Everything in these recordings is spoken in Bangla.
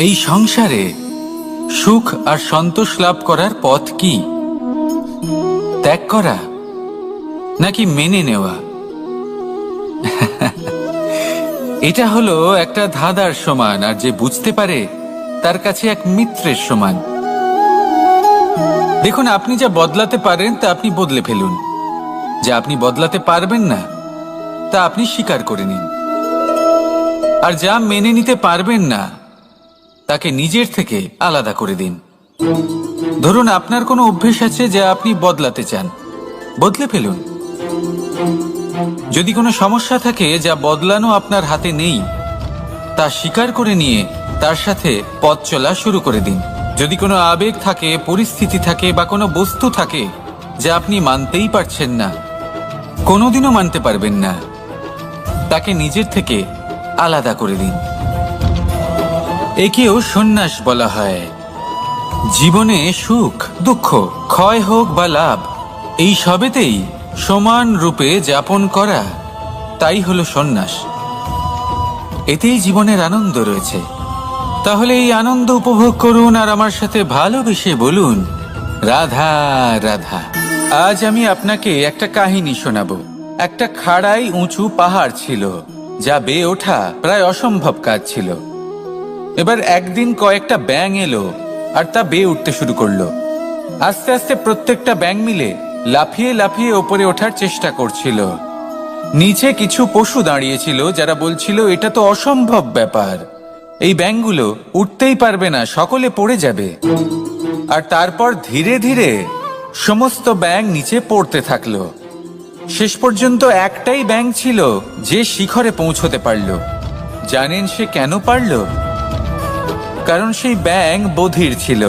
এই সংসারে সুখ আর সন্তোষ লাভ করার পথ কি? ত্যাগ করা নাকি মেনে নেওয়া? এটা হলো একটা ধাঁধার সমান, আর যে বুঝতে পারে তার কাছে এক মিত্রের সমান। দেখুন, আপনি যা বদলাতে পারেন তা আপনি বদলে ফেলুন, যা আপনি বদলাতে পারবেন না তা আপনি স্বীকার করে নিন, আর যা মেনে নিতে পারবেন না তাকে নিজের থেকে আলাদা করে দিন। ধরুন, আপনার কোনো অভ্যেস আছে যা আপনি বদলাতে চান, বদলে ফেলুন। যদি কোনো সমস্যা থাকে যা বদলানো আপনার হাতে নেই, তা স্বীকার করে নিয়ে তার সাথে পথ চলা শুরু করে দিন। যদি কোনো আবেগ থাকে, পরিস্থিতি থাকে বা কোনো বস্তু থাকে যা আপনি মানতেই পারছেন না, কোনোদিনও মানতে পারবেন না, তাকে নিজের থেকে আলাদা করে দিন। একেও সন্ন্যাস বলা হয়। জীবনে সুখ দুঃখ, ক্ষয় হোক বা লাভ, এই সবেতেই সমান রূপে যাপন করা, তাই হলো সন্ন্যাস। এতেই জীবনের আনন্দ রয়েছে। তাহলে এই আনন্দ উপভোগ করুন আর আমার সাথে ভালোবেসে বলুন, রাধা রাধা। আজ আমি আপনাকে একটা কাহিনী শোনাবো। একটা খাড়াই উঁচু পাহাড় ছিল, যা বেয়ে ওঠা প্রায় অসম্ভব কাজ ছিল। এবার একদিন কয়েকটা ব্যাঙ এলো আর তা বেয়ে উঠতে শুরু করলো। আস্তে আস্তে প্রত্যেকটা ব্যাঙ মিলে লাফিয়ে লাফিয়ে ওপরে ওঠার চেষ্টা করছিল। নিচে কিছু পশু দাঁড়িয়েছিল যারা বলছিল, এটা তো অসম্ভব ব্যাপার, এই ব্যাঙগুলো উঠতেই পারবে না, সকলে পড়ে যাবে। আর তারপর ধীরে ধীরে সমস্ত ব্যাঙ নিচে পড়তে থাকলো। শেষ পর্যন্ত একটাই ব্যাঙ ছিল যে শিখরে পৌঁছতে পারল। জানেন সে কেন পারল? কারণ সেই ব্যাঙ বধির ছিল।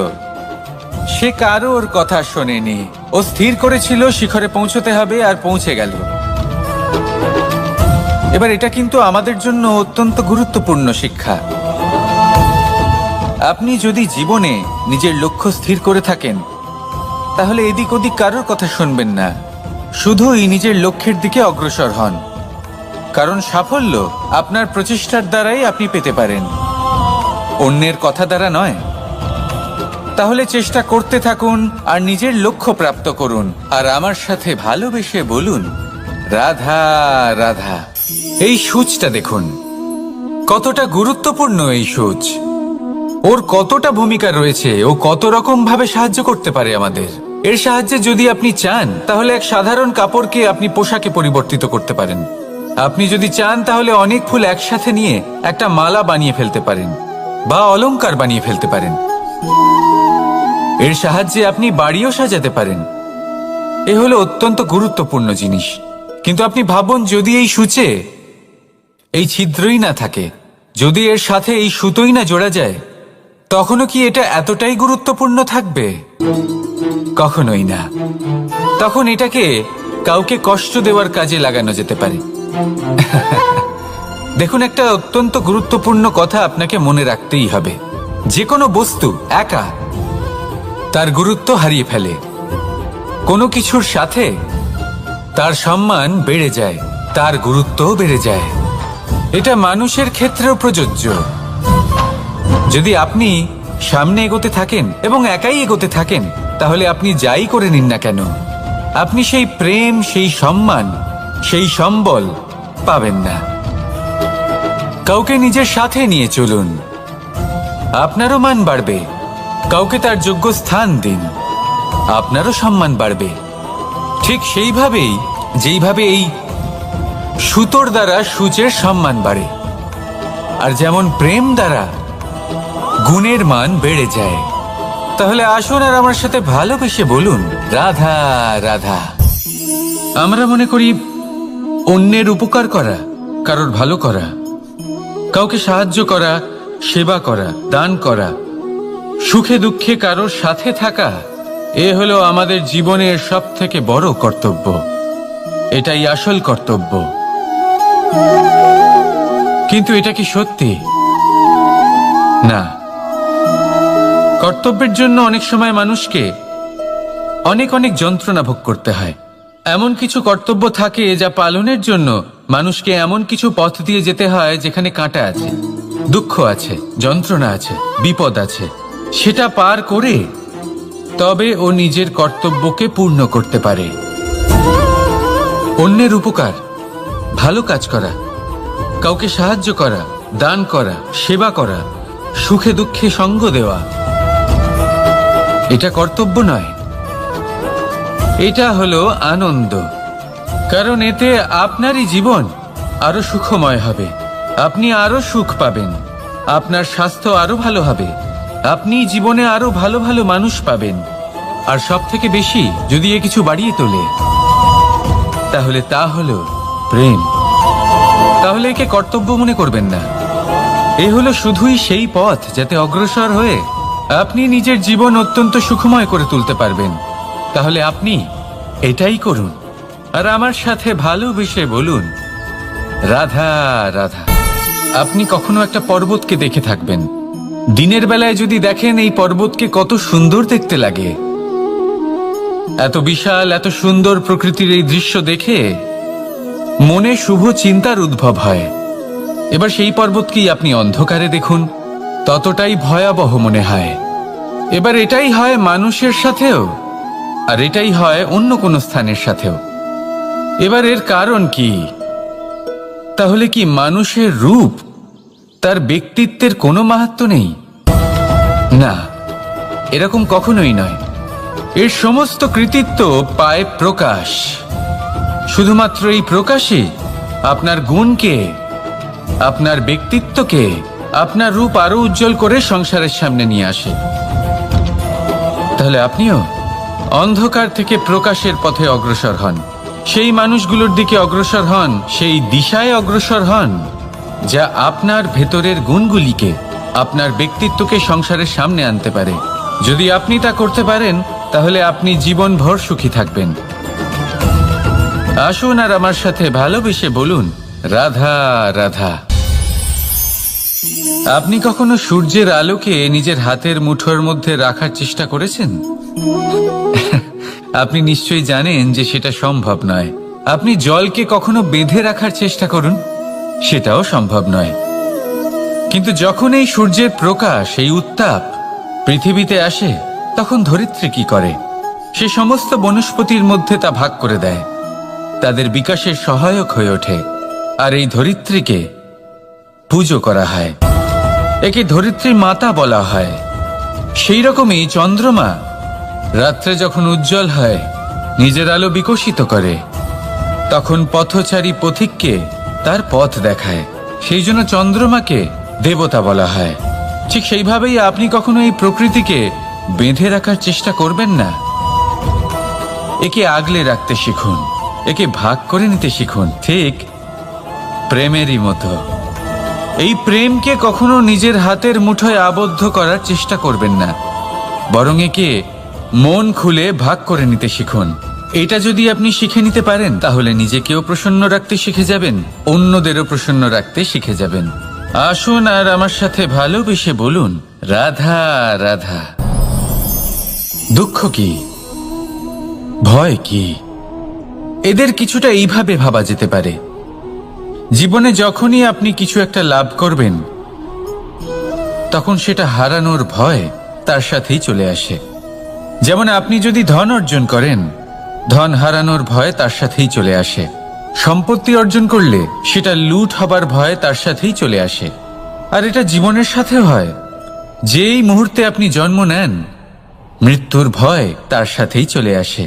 সে কারোর কথা শোনেনি। ও স্থির করেছিল শিখরে পৌঁছতে হবে, আর পৌঁছে গেল। এবার এটা কিন্তু আমাদের জন্য অত্যন্ত গুরুত্বপূর্ণ শিক্ষা। আপনি যদি জীবনে নিজের লক্ষ্য স্থির করে থাকেন, তাহলে এদিক ওদিক কারোর কথা শুনবেন না, শুধুই নিজের লক্ষ্যের দিকে অগ্রসর হন। কারণ সাফল্য আপনার প্রচেষ্টার দ্বারাই আপনি পেতে পারেন, অন্যের কথা দ্বারা নয়। তাহলে চেষ্টা করতে থাকুন আর নিজের লক্ষ্য প্রাপ্ত করুন। আর আমার সাথে ভালোবেসে বলুন, রাধা রাধা। এই সূচটা দেখুন, কতটা গুরুত্বপূর্ণ এই সূচ। ওর কতটা ভূমিকা রয়েছে, ও কত রকম ভাবে সাহায্য করতে পারে আমাদের। এর সাহায্যে যদি আপনি চান, তাহলে এক সাধারণ কাপড়কে আপনি পোশাকে পরিবর্তিত করতে পারেন। আপনি যদি চান, তাহলে অনেক ফুল একসাথে নিয়ে একটা মালা বানিয়ে ফেলতে পারেন, বা অলংকার বানিয়ে ফেলতে পারেন। এর সাহায্যে আপনি বাড়িও সাজাতে পারেন। এ হলো অত্যন্ত গুরুত্বপূর্ণ জিনিস। কিন্তু আপনি ভাবুন, যদি এই সূচে এই ছিদ্রই না থাকে, যদি এর সাথে এই সুতোই না জোড়া যায়, তখনও কি এটা এতটাই গুরুত্বপূর্ণ থাকবে? কখনোই না। তখন এটাকে কাউকে কষ্ট দেওয়ার কাজে লাগানো যেতে পারে। দেখুন, একটা অত্যন্ত গুরুত্বপূর্ণ কথা আপনাকে মনে রাখতেই হবে। যে কোনো বস্তু একা তার গুরুত্ব হারিয়ে ফেলে। কোনো কিছুর সাথে তার সম্মান বেড়ে যায়, তার গুরুত্বও বেড়ে যায়। এটা মানুষের ক্ষেত্রেও প্রযোজ্য। যদি আপনি সামনে এগোতে থাকেন এবং একাই এগোতে থাকেন, তাহলে আপনি যাই করে নিন না কেন, আপনি সেই প্রেম, সেই সম্মান, সেই সম্বল পাবেন না। কাউকে নিজের সাথে নিয়ে চলুন, আপনারও মান বাড়বে। কাউকে তার যোগ্য স্থান দিন, আপনারও সম্মান বাড়বে। ঠিক সেইভাবেই যেইভাবে এই সুতোর দ্বারা সূচের সম্মান বাড়ে, আর যেমন প্রেম দ্বারা গুণের মান বেড়ে যায়। তাহলে আসুন আর আমার সাথে ভালোবেসে বলুন, রাধা রাধা। আমরা মনে করি অন্যের উপকার করা, কারোর ভালো করা, কাউকে সাহায্য করা, সেবা করা, দান করা, সুখে দুঃখে কারোর সাথে থাকা, এ হলো আমাদের জীবনের সবথেকে বড় কর্তব্য। এটাই আসল কর্তব্য। কিন্তু এটা কি সত্যি? না। কর্তব্যের জন্য অনেক সময় মানুষকে অনেক অনেক যন্ত্রণা ভোগ করতে হয়। এমন কিছু কর্তব্য থাকে যা পালনের জন্য মানুষকে এমন কিছু পথ দিয়ে যেতে হয় যেখানে কাঁটা আছে। দুঃখ আছে, যন্ত্রণা আছে, বিপদ আছে, সেটা পার করে তবে ও নিজের কর্তব্যকে পূর্ণ করতে পারে। অন্যের উপকার, ভালো কাজ করা, কাউকে সাহায্য করা, দান করা, সেবা করা, সুখে দুঃখে সঙ্গ দেওয়া, এটা কর্তব্য নয়, এটা হলো আনন্দ। কারণ এতে আপনারই জীবন আরো সুখময় হবে, আপনি আরো সুখ পাবেন, আপনার স্বাস্থ্য আরো ভালো হবে, আপনি জীবনে আরো ভালো ভালো মানুষ পাবেন। আর সব থেকে বেশি যদি এ কিছু বাড়িয়ে তোলে তাহলে তা হলো প্রেম। তাহলে একে কর্তব্য মনে করবেন না, এ হলো শুধুই সেই পথ যাতে অগ্রসর হয়ে আপনি নিজের জীবন অত্যন্ত সুখময় করে তুলতে পারবেন। তাহলে আপনি এটাই করুন আর আমার সাথে ভালোবেসে বলুন, রাধা রাধা। আপনি কখনো একটা পর্বতকে দেখে থাকবেন, দিনের বেলায় যদি দেখেন এই পর্বতকে কত সুন্দর দেখতে লাগে, এত বিশাল এত সুন্দর প্রকৃতির এই দৃশ্য দেখে মনে শুভ চিন্তার উদ্ভব হয়। এবার সেই পর্বতকেই আপনি অন্ধকারে দেখুন, ততটাই ভয়াবহ মনে হয়। এবার এটাই হয় মানুষের সাথেও, আর এটাই হয় অন্য কোনো স্থানের সাথেও। এবার এর কারণ কি? তাহলে কি মানুষের রূপ, তার ব্যক্তিত্বের কোনো মাহাত্ম্য নেই? না, এরকম কখনোই নয়। এর সমস্ত কৃতিত্ব পায় প্রকাশ। শুধুমাত্র এই প্রকাশই আপনার গুণকে, আপনার ব্যক্তিত্বকে, আপনার রূপ আরো উজ্জ্বল করে সংসারের সামনে নিয়ে আসে। তাহলে আপনিও অন্ধকার থেকে প্রকাশের পথে অগ্রসর হন, সেই মানুষগুলোর দিকে অগ্রসর হন, সেই দিশায় অগ্রসর হন যা আপনার ভেতরের গুণগুলিকে, আপনার ব্যক্তিত্বকে সংসারের সামনে আনতে পারে। যদি আপনি তা করতে পারেন তাহলে আপনি জীবনভর সুখী থাকবেন। আসুন আর আমার সাথে ভালোবেসে বলুন, রাধা রাধা। আপনি কখনো সূর্যের আলোকে নিজের হাতের মুঠোর মধ্যে রাখার চেষ্টা করেছেন? আপনি নিশ্চয়ই জানেন যে সেটা সম্ভব নয়। আপনি জলকে কখনো বেঁধে রাখার চেষ্টা করুন, সেটাও সম্ভব নয়। কিন্তু যখন এই সূর্যের প্রকাশ, এই উত্তাপ পৃথিবীতে আসে, তখন ধরিত্রী কি করে? সে সমস্ত বনস্পতির মধ্যে তা ভাগ করে দেয়, তাদের বিকাশের সহায়ক হয়ে ওঠে। আর এই ধরিত্রীকে পুজো করা হয়, একে ধরিত্রী মাতা বলা হয়। সেই রকমই চন্দ্রমা রাত্রে যখন উজ্জ্বল হয়, নিজের আলো বিকশিত করে, তখন পথচারী পথিককে তার পথ দেখায়। সেই জন্য চন্দ্রমাকে দেবতা বলা হয়। ঠিক সেইভাবেই আপনি কখনো এই প্রকৃতিকে বেঁধে রাখার চেষ্টা করবেন না। একে আগলে রাখতে শিখুন, একে ভাগ করে নিতে শিখুন, ঠিক প্রেমেরই মতো। এই প্রেমকে কখনো নিজের হাতের মুঠোয় আবদ্ধ করার চেষ্টা করবেন না, বরং একে মন খুলে ভাগ করে নিতে শিখুন। এটা যদি আপনি শিখে নিতে পারেন তাহলে নিজেকেও প্রসন্ন রাখতে শিখে যাবেন, অন্যদেরও প্রসন্ন রাখতে শিখে যাবেন। আসুন আর আমার সাথে ভালোবেসে বলুন, রাধা রাধা। দুঃখ কি, ভয় কি, এদের কিছুটা এইভাবে ভাবা যেতে পারে। জীবনে যখনই আপনি কিছু একটা লাভ করবেন, তখন সেটা হারানোর ভয় তার সাথেই চলে আসে। যেমন আপনি যদি ধন অর্জন করেন, ধন হারানোর ভয় তার সাথেই চলে আসে। সম্পত্তি অর্জন করলে সেটা লুট হবার ভয় তার সাথেই চলে আসে। আর এটা জীবনের সাথে হয়। যেই মুহূর্তে আপনি জন্ম নেন, মৃত্যুর ভয় তার সাথেই চলে আসে।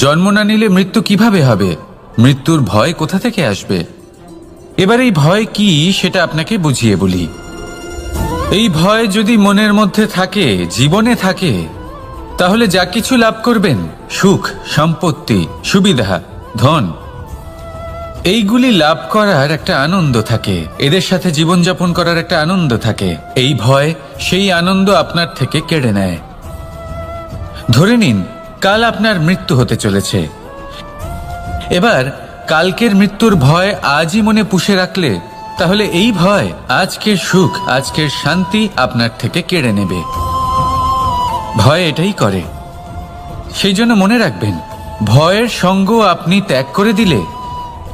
জন্ম না নিলে মৃত্যু কিভাবে হবে? মৃত্যুর ভয় কোথা থেকে আসবে? এবার এই ভয় কি সেটা আপনাকে বুঝিয়ে বলি। এই ভয় যদি মনের মধ্যে থাকে, জীবনে থাকে, তাহলে যা কিছু লাভ করবেন, সুখ, সম্পত্তি, সুবিধা, ধন, এইগুলি লাভ করার একটা আনন্দ থাকে, এদের সাথে জীবনযাপন করার একটা আনন্দ থাকে। এই ভয় সেই আনন্দ আপনার থেকে কেড়ে নেয়। ধরে নিন কাল আপনার মৃত্যু হতে চলেছে। এবার কালকের মৃত্যুর ভয় আজই মনে পুষে রাখলে তাহলে এই ভয় আজকের সুখ, আজকের শান্তি আপনার থেকে কেড়ে নেবে। ভয় এটাই করে। সেই জন্য মনে রাখবেন, ভয়ের সঙ্গ আপনি ত্যাগ করে দিলে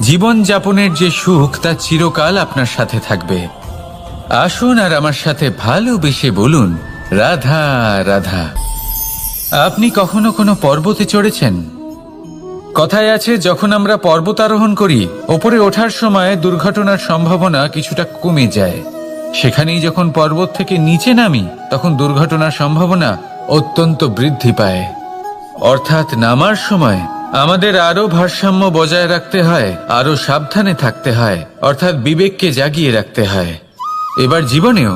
জীবন যাপনের যে সুখ তা চিরকাল আপনার সাথে থাকবে। আসুন আর আমার সাথে ভালোবেসে বলুন, রাধা রাধা। আপনি কখনো কোনো পর্বতে চড়েছেন? কথায় আছে, যখন আমরা পর্বতারোহণ করি, ওপরে ওঠার সময় দুর্ঘটনার সম্ভাবনা কিছুটা কমে যায়। সেখানেই যখন পর্বত থেকে নিচে নামি, তখন দুর্ঘটনার সম্ভাবনা অত্যন্ত বৃদ্ধি পায়। অর্থাৎ নামার সময় আমাদের আরো ভারসাম্য বজায় রাখতে হয়, আরো সাবধানে থাকতে হয়, অর্থাৎ বিবেককে জাগিয়ে রাখতে হয়। এবার জীবনেও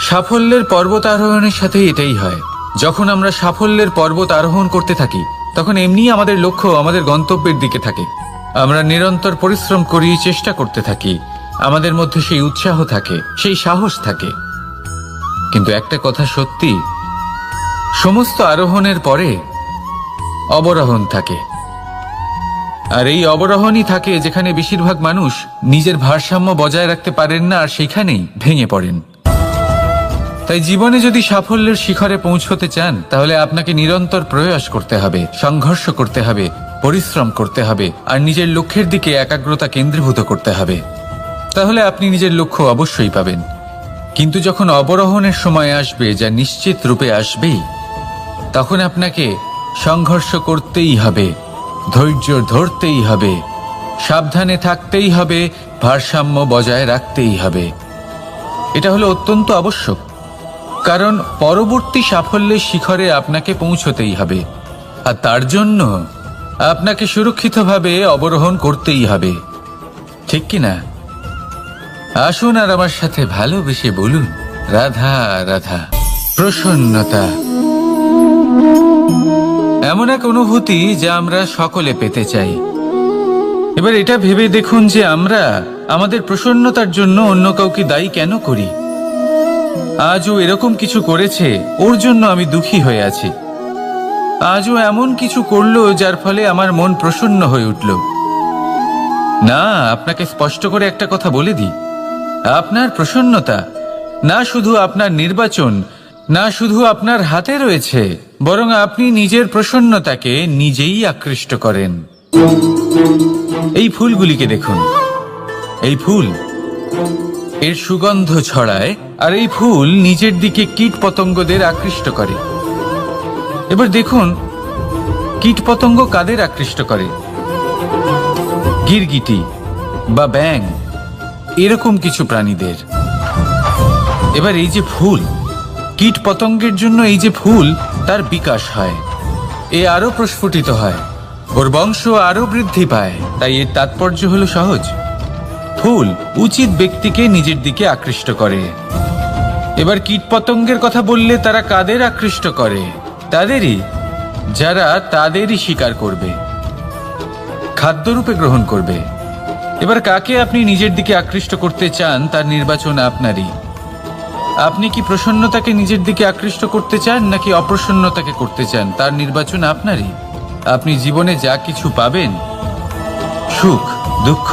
সাফল্যের পর্বত আরোহণের সাথে এটাই হয়। যখন আমরা সাফল্যের পর্বত আরোহণ করতে থাকি, তখন এমনি আমাদের লক্ষ্য আমাদের গন্তব্যের দিকে থাকে। আমরা নিরন্তর পরিশ্রম করি, চেষ্টা করতে থাকি, আমাদের মধ্যে সেই উৎসাহ থাকে, সেই সাহস থাকে। কিন্তু একটা কথা সত্যি, সমস্ত আরোহণের পরে অবরোহণ থাকে। আর এই অবরোহণই থাকে যেখানে বেশিরভাগ মানুষ নিজের ভারসাম্য বজায় রাখতে পারেন না, আর সেখানেই ভেঙে পড়েন। তাই জীবনে যদি সাফল্যের শিখরে পৌঁছতে চান, তাহলে আপনাকে নিরন্তর প্রয়াস করতে হবে, সংঘর্ষ করতে হবে, পরিশ্রম করতে হবে, আর নিজের লক্ষ্যের দিকে একাগ্রতা কেন্দ্রীভূত করতে হবে। তাহলে আপনি নিজের লক্ষ্য অবশ্যই পাবেন। কিন্তু যখন অবরোহণের সময় আসবে, যা নিশ্চিত রূপে আসবেই, তখন আপনাকে সংঘর্ষ করতেই হবে, ধৈর্য ধরতেই হবে, সাবধানে থাকতেই হবে, ভারসাম্য বজায় রাখতেই হবে। এটা হলো অত্যন্ত আবশ্যক, কারণ পরবর্তী সাফল্যের শিখরে আপনাকে পৌঁছতেই হবে, আর তার জন্য আপনাকে সুরক্ষিতভাবে অবরোহণ করতেই হবে। ঠিক কিনা? আসুন আর আমার সাথে ভালোবেসে বলুন, রাধা রাধা। প্রসন্নতা এমন এক অনুভূতি যা আমরা সকলে পেতে চাই। এবার এটা ভেবে দেখুন যে আমরা আমাদের প্রসন্নতার জন্য অন্য কাউকে দায়ী কেন করি। আজও এরকম কিছু করেছে, ওর জন্য আমি দুঃখী হয়ে আছি। আজও এমন কিছু করলো যার ফলে আমার মন প্রসন্ন হয়ে উঠল। না, আপনাকে স্পষ্ট করে একটা কথা বলে দিই, আপনার প্রসন্নতা না শুধু আপনার নির্বাচন, না শুধু আপনার হাতে রয়েছে, বরং আপনি নিজের প্রসন্নতাকে নিজেই আকৃষ্ট করেন। এই ফুলগুলিকে দেখুন, এই ফুল এর সুগন্ধ ছড়ায়, আর এই ফুল নিজের দিকে কীট পতঙ্গদের আকৃষ্ট করে। এবার দেখুন, কীট পতঙ্গ কাদের আকৃষ্ট করে? গিরগিটি বা ব্যাঙ, এরকম কিছু প্রাণীদের। এবার এই যে ফুল, কীট পতঙ্গের জন্য এই যে ফুল, তার বিকাশ হয়, এ আরো প্রস্ফুটিত হয়, ওর বংশ আরো বৃদ্ধি পায়। তাই এর তাৎপর্য হলো সহজ, ফুল উচিত ব্যক্তিকে নিজের দিকে আকৃষ্ট করে। এবার কীট পতঙ্গের কথা বললে তারা কাদের আকৃষ্ট করে? তাদেরই, যারা তাদেরই শিকার করবে, খাদ্যরূপে গ্রহণ করবে। এবার কাকে আপনি নিজের দিকে আকৃষ্ট করতে চান, তার নির্বাচন আপনারই। আপনি কি প্রসন্নতাকে নিজের দিকে আকৃষ্ট করতে চান, নাকি অপ্রসন্নতাকে করতে চান, তার নির্বাচন আপনারই। আপনি জীবনে যা কিছু পাবেন, সুখ দুঃখ,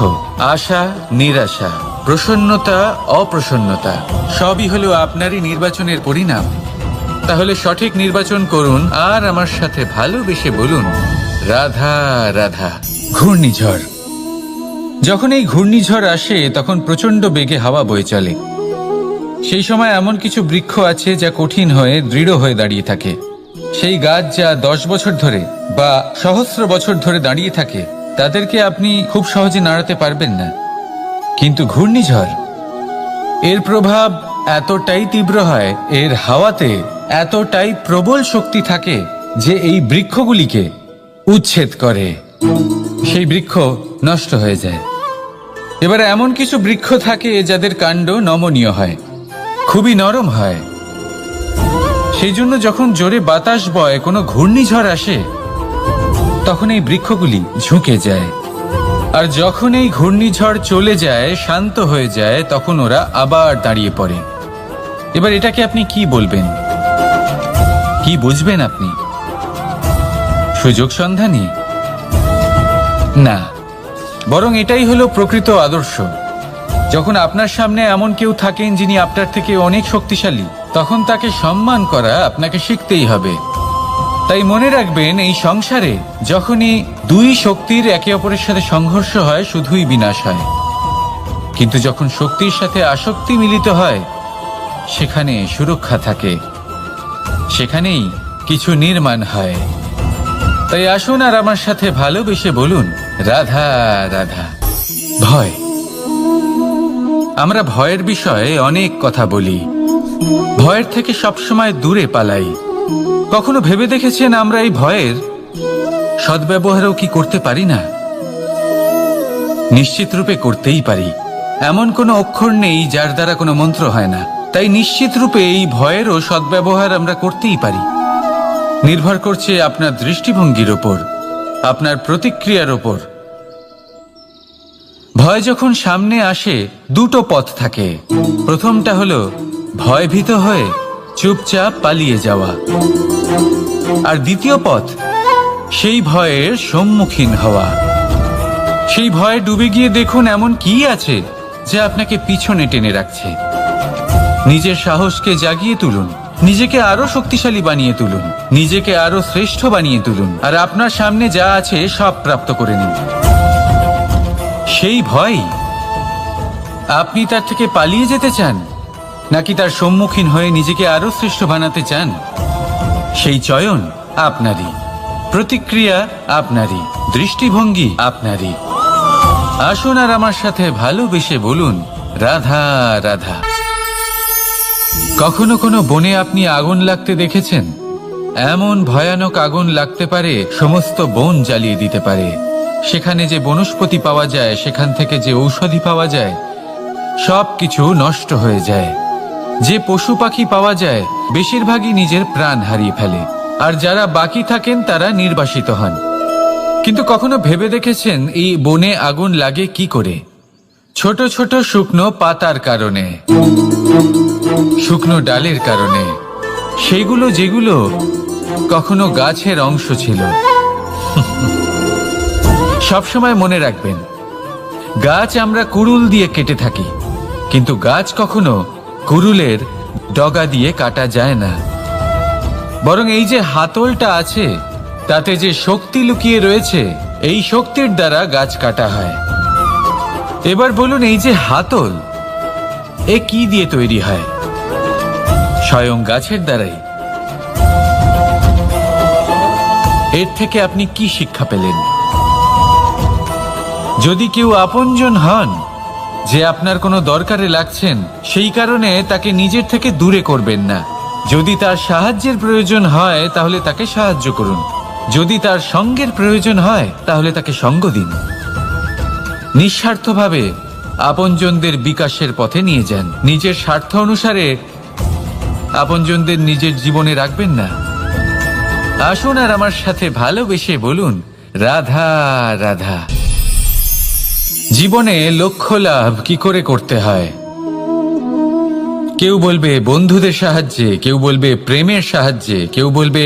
আশা নিরাশা, প্রসন্নতা অপ্রসন্নতা, সবই হলো আপনারই নির্বাচনের পরিণাম। তাহলে সঠিক নির্বাচন করুন, আর আমার সাথে ভালোবেসে বলুন, রাধা রাধা। ঘূর্ণিঝড়, যখন এই ঘূর্ণিঝড় আসে, তখন প্রচন্ড বেগে হাওয়া বয়ে চলে। সেই সময় এমন কিছু বৃক্ষ আছে যা কঠিন হয়ে দৃঢ় হয়ে দাঁড়িয়ে থাকে। সেই গাছ যা 10 বছর ধরে বা সহস্র বছর ধরে দাঁড়িয়ে থাকে, তাদেরকে আপনি খুব সহজে নাড়াতে পারবেন না। কিন্তু ঘূর্ণিঝড়, এর প্রভাব এতটাই তীব্র হয়, এর হাওয়াতে এতটাই প্রবল শক্তি থাকে যে এই বৃক্ষগুলিকে উচ্ছেদ করে, সেই বৃক্ষ নষ্ট হয়ে যায়। এবার এমন কিছু বৃক্ষ থাকে যাদের কাণ্ড নমনীয় হয়, খুবই নরম হয়। সেই জন্য যখন জোরে বাতাস বয়, কোনো ঘূর্ণিঝড় আসে, তখন এই বৃক্ষগুলি ঝুঁকে যায়। আর যখন এই ঘূর্ণিঝড় চলে যায়, শান্ত হয়ে যায়, তখন ওরা আবার দাঁড়িয়ে পড়ে। এবার এটাকে আপনি কি বলবেন, কি বুঝবেন আপনি? সুযোগ সন্ধানী? না, বরং এটাই হলো প্রকৃত আদর্শ। যখন আপনার সামনে এমন কেউ থাকেন যিনি আপনার থেকে অনেক শক্তিশালী, তখন তাকে সম্মান করা আপনাকে শিখতেই হবে। তাই মনে রাখবেন, এই সংসারে যখনই দুই শক্তির একে অপরের সাথে সংঘর্ষ হয়, শুধুই বিনাশ হয়। কিন্তু যখন শক্তির সাথে আসক্তি মিলিত হয় সেখানে সুরক্ষা থাকে, সেখানেই কিছু নির্মাণ হয়। তাই আসুন আর আমার সাথে ভালোবেসে বলুন, রাধা রাধা। ভয়, আমরা ভয়ের বিষয়ে অনেক কথা বলি, ভয়ের থেকে সবসময় দূরে পালাই। কখনো ভেবে দেখেছেন আমরা এই ভয়ের সদ্ব্যবহারও কি করতে পারি না? নিশ্চিত রূপে করতেই পারি। এমন কোনো অক্ষর নেই যার দ্বারা কোনো মন্ত্র হয় না। তাই নিশ্চিত রূপে এই ভয়েরও সদ্ব্যবহার আমরা করতেই পারি। নির্ভর করছে আপনার দৃষ্টিভঙ্গির ওপর, আপনার প্রতিক্রিয়ার ওপর। ভয় যখন সামনে আসে দুটো পথ থাকে। প্রথমটা হলো ভয়ভীত হয়ে চুপচাপ পালিয়ে যাওয়া, আর দ্বিতীয় পথ সেই ভয়ের সম্মুখীন হওয়া। সেই ভয়ে ডুবে গিয়ে দেখুন এমন কি আছে যা আপনাকে পিছনে টেনে রাখছে। নিজের সাহসকে জাগিয়ে তুলুন, নিজেকে আরো শক্তিশালী বানিয়ে তুলুন, নিজেকে আরো শ্রেষ্ঠ বানিয়ে তুলুন, আর আপনার সামনে যা আছে সব প্রাপ্ত করে নিন। সেই ভয়, আপনি তার থেকে পালিয়ে যেতে চান নাকি তার সম্মুখীন হয়ে নিজেকে আরো শ্রেষ্ঠ বানাতে চান? সেই চয়ন আপনারই, প্রতিক্রিয়া আপনারই, দৃষ্টিভঙ্গি আপনারই। আসুন আর আমার সাথে ভালোবেসে বলুন, রাধা রাধা। কখনো কোনো বনে আপনি আগুন লাগতে দেখেছেন? এমন ভয়ানক আগুন লাগতে পারে সমস্ত বন জ্বালিয়ে দিতে পারে। সেখানে যে বনস্পতি পাওয়া যায়, সেখান থেকে যে ঔষধি পাওয়া যায়, সব কিছু নষ্ট হয়ে যায়। যে পশু পাখি পাওয়া যায় বেশিরভাগই নিজের প্রাণ হারিয়ে ফেলে, আর যারা বাকি থাকেন তারা নির্বাসিত হন। কিন্তু কখনো ভেবে দেখেছেন এই বনে আগুন লাগে কি করে? ছোট ছোট শুকনো পাতার কারণে, শুকনো ডালের কারণে, সেগুলো যেগুলো কখনো গাছের অংশ ছিল। সবসময় মনে রাখবেন, গাছ আমরা কুড়ুল দিয়ে কেটে থাকি, কিন্তু গাছ কখনো কুড়ুলের ডগা দিয়ে কাটা যায় না। বরং এই যে হাতলটা আছে, তাতে যে শক্তি লুকিয়ে রয়েছে, এই শক্তির দ্বারা গাছ কাটা হয়। এবার বলুন, এই যে হাতল, এ কি দিয়ে তৈরি হয়? স্বয়ং গাছের দ্বারাই। এর থেকে আপনি কি শিক্ষা পেলেন? যদি কেউ আপনজন হন, যে আপনার কোনো দরকারে লাগছেন, সেই কারণে তাকে নিজের থেকে দূরে করবেন না। যদি তার সাহায্যের প্রয়োজন হয় তাহলে তাকে সাহায্য করুন, যদি তার সঙ্গের প্রয়োজন হয় তাহলে তাকে সঙ্গ দিন। নিঃস্বার্থভাবে আপনজনদের বিকাশের পথে নিয়ে যান। নিজের স্বার্থ অনুসারে আপনজনদের নিজের জীবনে রাখবেন না। আসুন আর আমার সাথে ভালোবেসে বলুন, রাধা রাধা। জীবনে লক্ষ্য লাভ কি করে করতে হয়? কেউ বলবে বন্ধুদের সাহায্যে, কেউ বলবে প্রেমের সাহায্যে, কেউ বলবে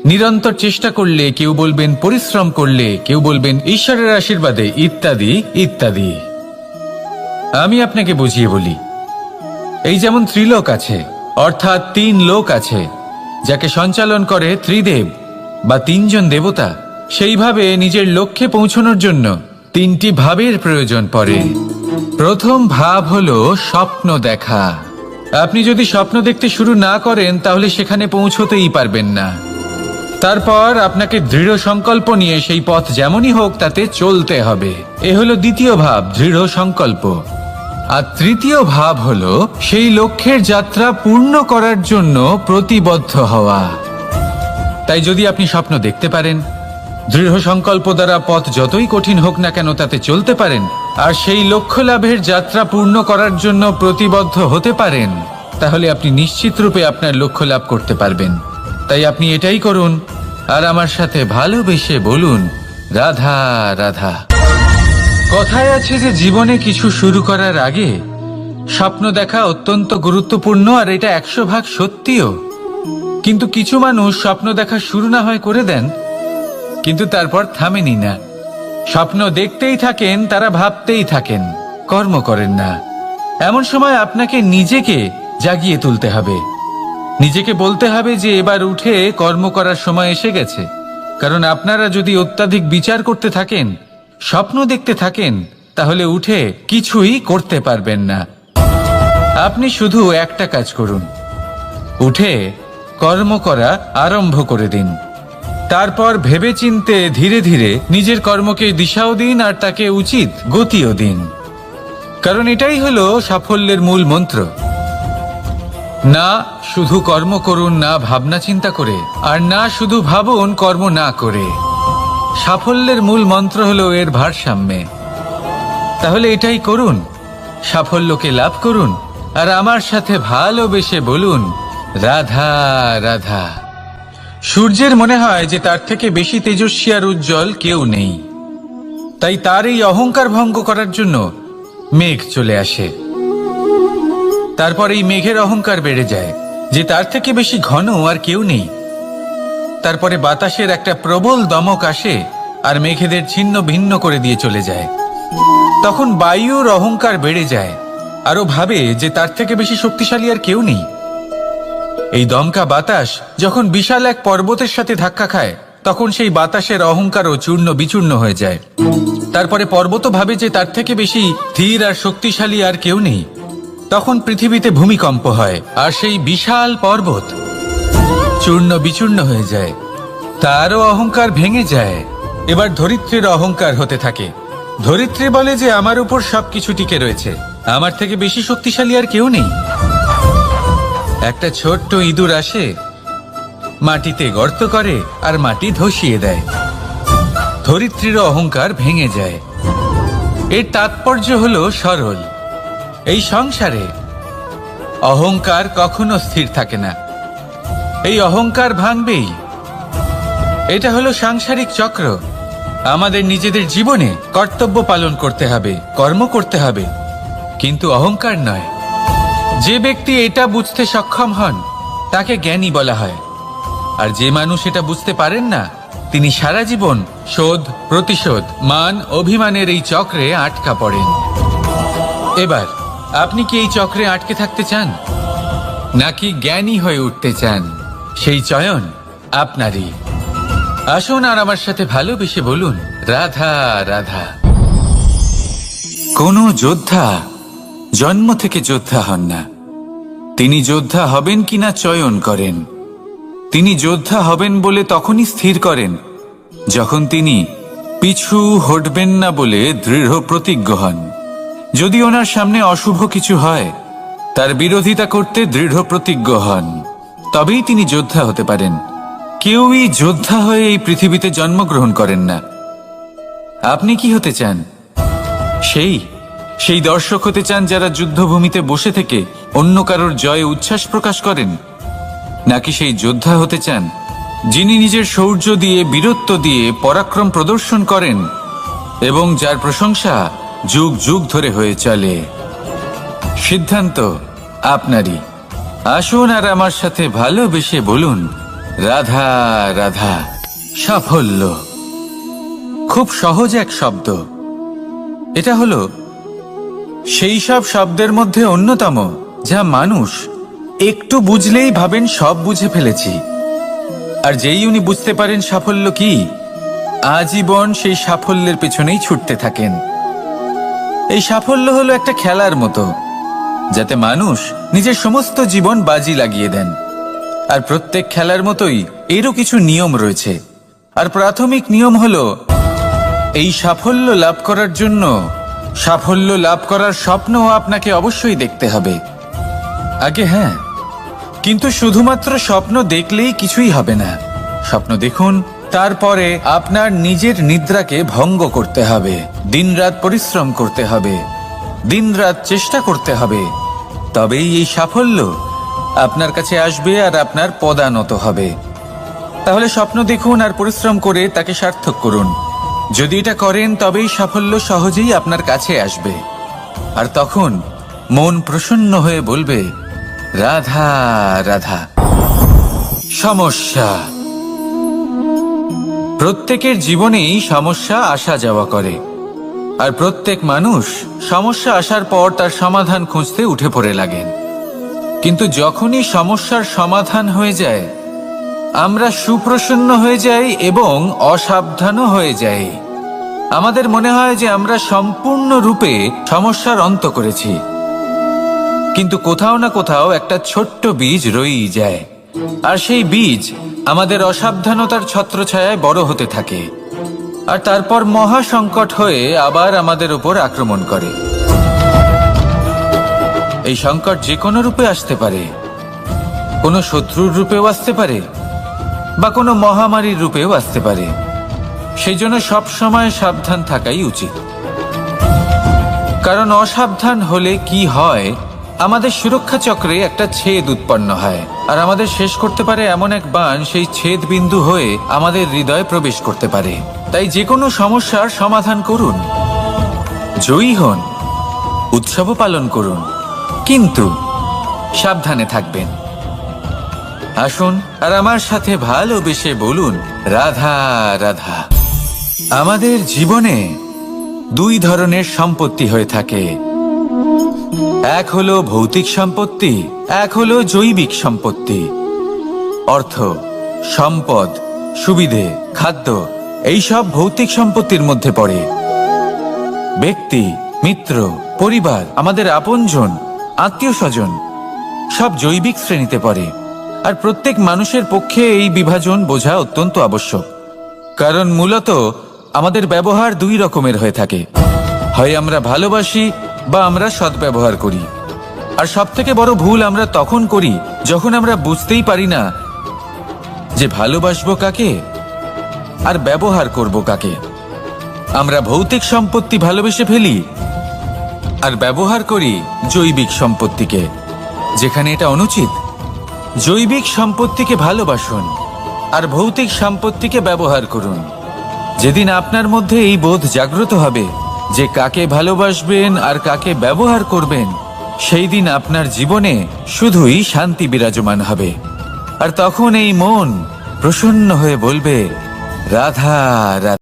নিরন্তর চেষ্টা করলে, কেউ বলবেন পরিশ্রম করলে, কেউ বলবেন ঈশ্বরের আশীর্বাদে, ইত্যাদি ইত্যাদি। আমি আপনাকে বুঝিয়ে বলি, এই যেমন ত্রিলোক আছে, অর্থাৎ 3 লোক আছে, যাকে সঞ্চালন করে ত্রিদেব বা 3 জন দেবতা। সেইভাবে নিজের লক্ষ্যে পৌঁছানোর জন্য 3টি ভাবের প্রয়োজন পড়ে। প্রথম ভাব হলো স্বপ্ন দেখা। আপনি যদি স্বপ্ন দেখতে শুরু না করেন তাহলে সেখানে পৌঁছতেই পারবেন না। তারপর আপনাকে দৃঢ় সংকল্প নিয়ে সেই পথ যেমনই হোক তাতে চলতে হবে। এ হলো দ্বিতীয় ভাব, দৃঢ় সংকল্প। আর তৃতীয় ভাব হলো সেই লক্ষ্যের যাত্রা পূর্ণ করার জন্য প্রতিবদ্ধ হওয়া। তাই যদি আপনি স্বপ্ন দেখতে পারেন, দৃঢ় সংকল্প দ্বারা পথ যতই কঠিন হোক না কেন তাতে চলতে পারেন, আর সেই লক্ষ্য লাভের যাত্রা পূর্ণ করার জন্য প্রতিবদ্ধ হতে পারেন, তাহলে আপনি নিশ্চিত রূপে আপনার লক্ষ্য লাভ করতে পারবেন। তাই আপনি এটাই করুন, আর আমার সাথে ভালোবেসে বলুন, রাধা রাধা। কথায় আছে যে জীবনে কিছু শুরু করার আগে স্বপ্ন দেখা অত্যন্ত গুরুত্বপূর্ণ, আর এটা 100% সত্যিও। কিন্তু কিছু মানুষ স্বপ্ন দেখা শুরু না হয় করে দেন, কিন্তু তারপর থামেনি না। স্বপ্ন দেখতেই থাকেন, তারা ভাবতেই থাকেন, কর্ম করেন না। এমন সময় আপনাকে নিজেকে জাগিয়ে তুলতে হবে। নিজেকে বলতে হবে যে এবার উঠে কর্ম করার সময় এসে গেছে। কারণ আপনারা যদি অত্যাধিক বিচার করতে থাকেন, স্বপ্ন দেখতে থাকেন, তাহলে উঠে কিছুই করতে পারবেন না। আপনি শুধু একটা কাজ করুন, উঠে কর্ম করা আরম্ভ করে দিন। তারপর ভেবেচিন্তে ধীরে ধীরে নিজের কর্মকে দিশাও দিন আর তাকে উচিত গতিও দিন, কারণ এটাই হলো সাফল্যের মূল মন্ত্র। না শুধু কর্ম করুন না ভাবনা চিন্তা করে, আর না শুধু ভাবুন কর্ম না করে। সাফল্যের মূল মন্ত্র হলো এর ভারসাম্যে। তাহলে এটাই করুন, সাফল্যকে লাভ করুন, আর আমার সাথে ভালোবেসে বলুন রাধা রাধা। সূর্যের মনে হয় যে তার থেকে বেশি তেজস্বী আর উজ্জ্বল কেউ নেই, তাই তার এই অহংকার ভঙ্গ করার জন্য মেঘ চলে আসে। তারপর এই মেঘের অহংকার বেড়ে যায় যে তার থেকে বেশি ঘন আর কেউ নেই। তারপরে বাতাসের একটা প্রবল দমক আসে আর মেঘেদের ছিন্ন ভিন্ন করে দিয়ে চলে যায়। তখন বায়ুর অহংকার বেড়ে যায়, আরো ভাবে যে তার থেকে বেশি শক্তিশালী আর কেউ নেই। এই দমকা বাতাস যখন বিশাল এক পর্বতের সাথে ধাক্কা খায়, তখন সেই বাতাসের অহংকারও চূর্ণ বিচূর্ণ হয়ে যায়। তারপরে পর্বত ভাবে যে তার থেকে বেশি ধীর আর শক্তিশালী আর কেউ নেই। তখন পৃথিবীতে ভূমিকম্প হয় আর সেই বিশাল পর্বত চূর্ণ বিচূর্ণ হয়ে যায়, তারও অহংকার ভেঙে যায়। এবার ধরিত্রীর অহংকার হতে থাকে। ধরিত্রী বলে যে আমার উপর সবকিছু টিকে রয়েছে, আমার থেকে বেশি শক্তিশালী আর কেউ নেই। একটা ছোট্ট ইঁদুর আসে, মাটিতে গর্ত করে আর মাটি ধসিয়ে দেয়। ধরিত্রীর অহংকার ভেঙে যায়। এর তাৎপর্য হলো সরল, এই সংসারে অহংকার কখনো স্থির থাকে না, এই অহংকার ভাঙবেই। এটা হলো সাংসারিক চক্র। আমাদের নিজেদের জীবনে কর্তব্য পালন করতে হবে, কর্ম করতে হবে, কিন্তু অহংকার নয়। যে ব্যক্তি এটা বুঝতে সক্ষম হন তাকে জ্ঞানী বলা হয়, আর যে মানুষ এটা বুঝতে পারেন না তিনি সারা জীবন শোধ প্রতিশোধ মান অভিমানের এই চক্রে আটকা পড়েন। এবার আপনি কি এই চক্রে আটকে থাকতে চান, নাকি জ্ঞানী হয়ে উঠতে চান? সেই চয়ন আপনারই। আসুন আর আমার সাথে ভালোবেসে বলুন রাধা রাধা। কোন যোদ্ধা জন্ম থেকে যোদ্ধা হন না, তিনি যোদ্ধা হবেন কিনা চয়ন করেন। তিনি যোদ্ধা হবেন বলে তখনই স্থির করেন যখন তিনি পিছু হটবেন না বলে দৃঢ় প্রতিজ্ঞ হন। যদি ওনার সামনে অশুভ কিছু হয়, তার বিরোধিতা করতে দৃঢ় প্রতিজ্ঞ হন, তবেই তিনি যোদ্ধা হতে পারেন। কেউই যোদ্ধা হয়ে এই পৃথিবীতে জন্মগ্রহণ করেন না। আপনি কি হতে চান? সেই দর্শক হতে চান যারা যুদ্ধভূমিতে বসে থেকে অন্য কারোর জয়ে উচ্ছ্বাস প্রকাশ করেন, নাকি সেই যোদ্ধা হতে চান যিনি নিজের শৌর্য দিয়ে বীরত্ব দিয়ে পরাক্রম প্রদর্শন করেন এবং যার প্রশংসা যুগ যুগ ধরে হয়ে চলে? সিদ্ধান্ত আপনারই। আসুন আর আমার সাথে ভালোবেসে বলুন রাধা রাধা। সাফল্য খুব সহজ এক শব্দ। এটা হলো সেই সব শব্দের মধ্যে অন্যতম যা মানুষ একটু বুঝলেই ভাবেন সব বুঝে ফেলেছি, আর যেই উনি বুঝতে পারেন সাফল্য কি, আজীবন সেই সাফল্যের পেছনেই ছুটতে থাকেন। এই সাফল্য হলো একটা খেলার মতো, যাতে মানুষ নিজের সমস্ত জীবন বাজি লাগিয়ে দেন। আর প্রত্যেক খেলার মতোই এরও কিছু নিয়ম রয়েছে। আর প্রাথমিক নিয়ম হলো এই সাফল্য লাভ করার জন্য সাফল্য লাভ করার স্বপ্ন আপনাকে অবশ্যই দেখতে হবে আগে। হ্যাঁ, কিন্তু শুধুমাত্র স্বপ্ন দেখলেই কিছুই হবে না। স্বপ্ন দেখুন, তারপরে আপনার নিজের নিদ্রাকে ভঙ্গ করতে হবে, দিনরাত পরিশ্রম করতে হবে, দিনরাত চেষ্টা করতে হবে, তবেই এই সাফল্য আপনার কাছে আসবে আর আপনার পদানত হবে। তাহলে স্বপ্ন দেখুন আর পরিশ্রম করে তাকে সার্থক করুন। যদি এটা করেন তবেই সাফল্য সহজেই আপনার কাছে আসবে। আর তখন মন প্রসন্ন হয়ে বলবে রাধা রাধা। সমস্যা প্রত্যেকের জীবনেই সমস্যা আসা যাওয়া করে, আর প্রত্যেক মানুষ সমস্যা আসার পর তার সমাধান খুঁজতে উঠে পড়ে লাগেন। কিন্তু যখনই সমস্যার সমাধান হয়ে যায়, আমরা সুপ্রসন্ন হয়ে যাই এবং অসাবধানও হয়ে যাই। আমাদের মনে হয় যে আমরা সম্পূর্ণরূপে সমস্যার অন্ত করেছি, কিন্তু কোথাও না কোথাও একটা ছোট্ট বীজ রয়েই যায়, আর সেই বীজ আমাদের অসাবধানতার ছত্রছায়ায় বড় হতে থাকে, আর তারপর মহা সংকট হয়ে আবার আমাদের উপর আক্রমণ করে। এই সংকট যে কোনো রূপে আসতে পারে, কোনো শত্রুর রূপেও আসতে পারে, বা কোনো মহামারীর রূপেও আসতে পারে। সেই জন্য সবসময় সাবধান থাকাই উচিত, কারণ অসাবধান হলে কি হয়, আমাদের সুরক্ষা চক্রে একটা ছেদ উৎপন্ন হয়, আর আমাদের শেষ করতে পারে এমন এক বাণ সেই ছেদ বিন্দু হয়ে আমাদের হৃদয়ে প্রবেশ করতে পারে। তাই যে কোনো সমস্যার সমাধান করুন, জয়ী হন, উৎসবও পালন করুন, কিন্তু সাবধানে থাকবেন। আসুন আর আমার সাথে ভালোবেসে বলুন, রাধা রাধা। আমাদের জীবনে দুই ধরনের সম্পত্তি হয়ে থাকে, এক হলো ভৌতিক সম্পত্তি, এক হলো জৈবিক সম্পত্তি। অর্থ, সম্পদ, সুবিধে, খাদ্য, এইসব ভৌতিক সম্পত্তির মধ্যে পড়ে। ব্যক্তি, মিত্র, পরিবার, আমাদের আপনজন, আত্মীয় স্বজন সব জৈবিক শ্রেণীতে পড়ে। আর প্রত্যেক মানুষের পক্ষে এই বিভাজন বোঝা অত্যন্ত আবশ্যক, কারণ মূলত আমাদের ব্যবহার দুই রকমের হয়ে থাকে, হয় আমরা ভালোবাসি বা আমরা সদ্ব্যবহার করি। আর সবথেকে বড় ভুল আমরা তখন করি যখন আমরা বুঝতেই পারি না যে ভালোবাসবো কাকে আর ব্যবহার করব কাকে। আমরা ভৌতিক সম্পত্তি ভালোবেসে ফেলি আর ব্যবহার করি জৈবিক সম্পত্তিকে, যেখানে এটা অনুচিত। জৈবিক সম্পত্তিকে ভালোবাসুন আর ভৌতিক সম্পত্তিকে ব্যবহার করুন। যেদিন আপনার মধ্যে এই বোধ জাগ্রত হবে যে কাকে ভালোবাসবেন আর কাকে ব্যবহার করবেন, সেই দিন আপনার জীবনে শুধুই শান্তি বিরাজমান হবে। আর তখন এই মন প্রসন্ন হয়ে বলবে, রাধা রাধা।